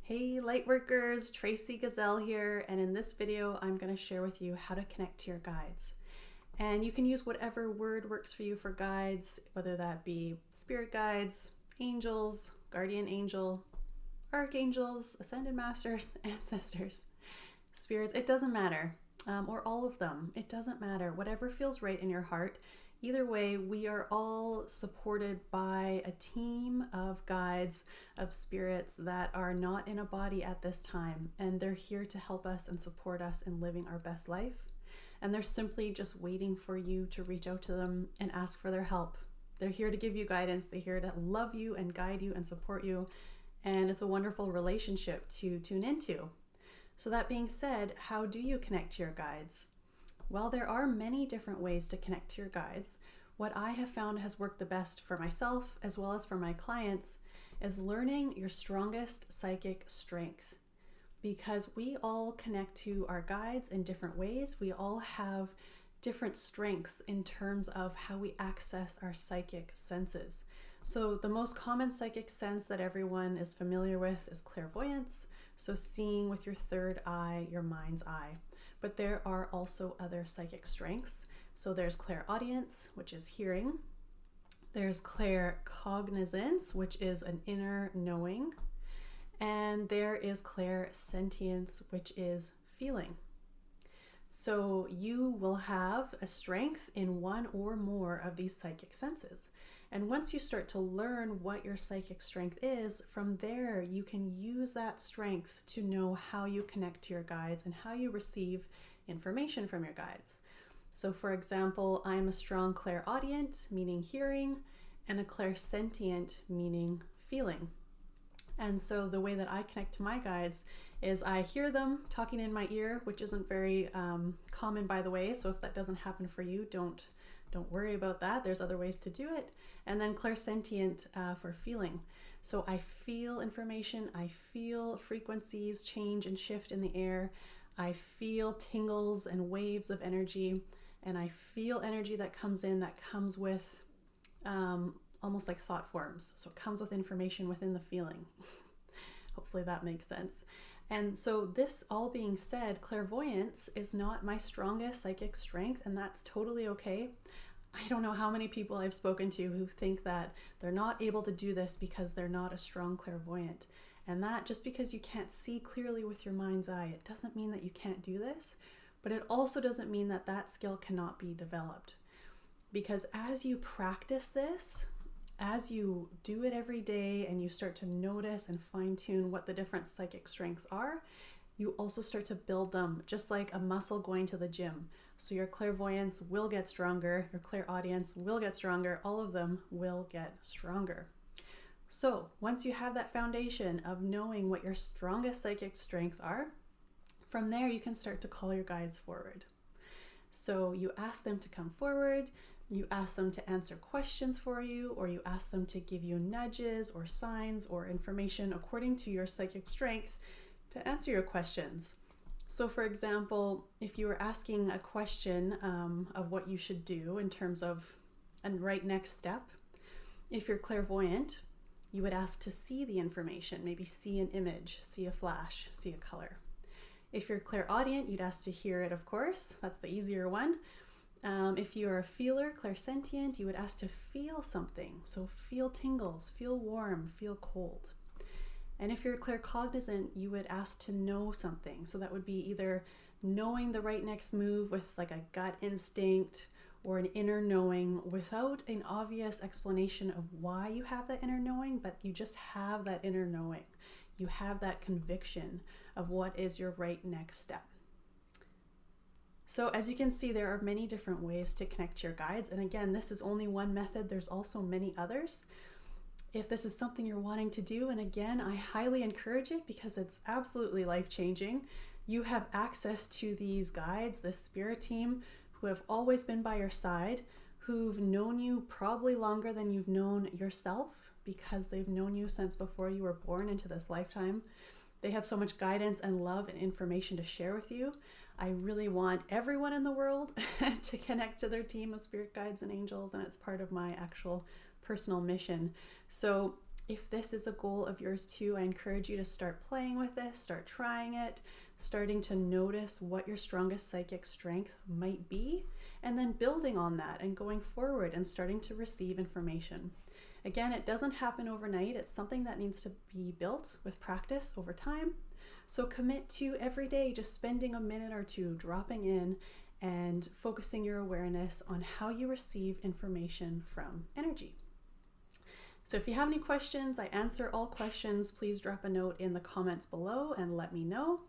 Hey Lightworkers, Tracy Gazelle here, and in this video I'm going to share with you how to connect to your guides. And you can use whatever word works for you for guides, whether that be spirit guides, angels, guardian angel, archangels, ascended masters, ancestors, spirits, it doesn't matter, or all of them, it doesn't matter, whatever feels right in your heart. Either way, we are all supported by a team of guides, of spirits that are not in a body at this time, and they're here to help us and support us in living our best life. And they're simply just waiting for you to reach out to them and ask for their help. They're here to give you guidance, they're here to love you and guide you and support you, and it's a wonderful relationship to tune into. So that being said, how do you connect to your guides? Well, there are many different ways to connect to your guides. What I have found has worked the best for myself as well as for my clients is learning your strongest psychic strength. Because we all connect to our guides in different ways. We all have different strengths in terms of how we access our psychic senses. So the most common psychic sense that everyone is familiar with is clairvoyance. So seeing with your third eye, your mind's eye. But there are also other psychic strengths. So there's clairaudience, which is hearing. There's claircognizance, which is an inner knowing. And there is clairsentience, which is feeling. So you will have a strength in one or more of these psychic senses. And once you start to learn what your psychic strength is, from there you can use that strength to know how you connect to your guides and how you receive information from your guides. So for example, I'm a strong clairaudient, meaning hearing, and a clairsentient, meaning feeling. And so the way that I connect to my guides is I hear them talking in my ear, which isn't very common, by the way. So if that doesn't happen for you, don't worry about that. There's other ways to do it. And then clairsentient for feeling. So I feel information, I feel frequencies change and shift in the air. I feel tingles and waves of energy, and I feel energy that comes in that comes with almost like thought forms. So it comes with information within the feeling. Hopefully that makes sense. And so this all being said, clairvoyance is not my strongest psychic strength, and that's totally okay. I don't know how many people I've spoken to who think that they're not able to do this because they're not a strong clairvoyant. And that just because you can't see clearly with your mind's eye, it doesn't mean that you can't do this, but it also doesn't mean that that skill cannot be developed. Because as you practice this, as you do it every day and you start to notice and fine-tune what the different psychic strengths are, you also start to build them, just like a muscle going to the gym. So your clairvoyance will get stronger, your clairaudience will get stronger, all of them will get stronger. So once you have that foundation of knowing what your strongest psychic strengths are, from there you can start to call your guides forward. So you ask them to come forward, you ask them to answer questions for you, or you ask them to give you nudges or signs or information according to your psychic strength to answer your questions. So for example, if you were asking a question of what you should do in terms of a right next step, if you're clairvoyant, you would ask to see the information, maybe see an image, see a flash, see a color. If you're clairaudient, you'd ask to hear it, of course. That's the easier one. If you're a feeler, clairsentient, you would ask to feel something. So feel tingles, feel warm, feel cold. And if you're claircognizant, you would ask to know something. So that would be either knowing the right next move with like a gut instinct or an inner knowing without an obvious explanation of why you have that inner knowing, but you just have that inner knowing. You have that conviction of what is your right next step. So as you can see, there are many different ways to connect to your guides. And again, this is only one method. There's also many others. If this is something you're wanting to do, and again, I highly encourage it because it's absolutely life-changing. You have access to these guides, this spirit team, who have always been by your side, who've known you probably longer than you've known yourself because they've known you since before you were born into this lifetime. They have so much guidance and love and information to share with you. I really want everyone in the world to connect to their team of spirit guides and angels, and it's part of my actual personal mission. So If this is a goal of yours too, I encourage you to start playing with this, start trying it, starting to notice what your strongest psychic strength might be, and then building on that and going forward and starting to receive information. Again, it doesn't happen overnight. It's something that needs to be built with practice over time. So commit to every day just spending a minute or two dropping in and focusing your awareness on how you receive information from energy. So if you have any questions, I answer all questions. Please drop a note in the comments below and let me know.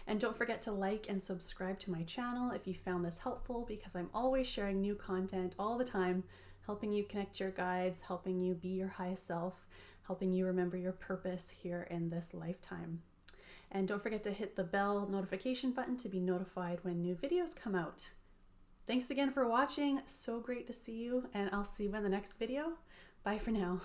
And don't forget to like and subscribe to my channel if you found this helpful, because I'm always sharing new content all the time, helping you connect your guides, helping you be your highest self, helping you remember your purpose here in this lifetime. And don't forget to hit the bell notification button to be notified when new videos come out. Thanks again for watching. So great to see you, and I'll see you in the next video. Bye for now.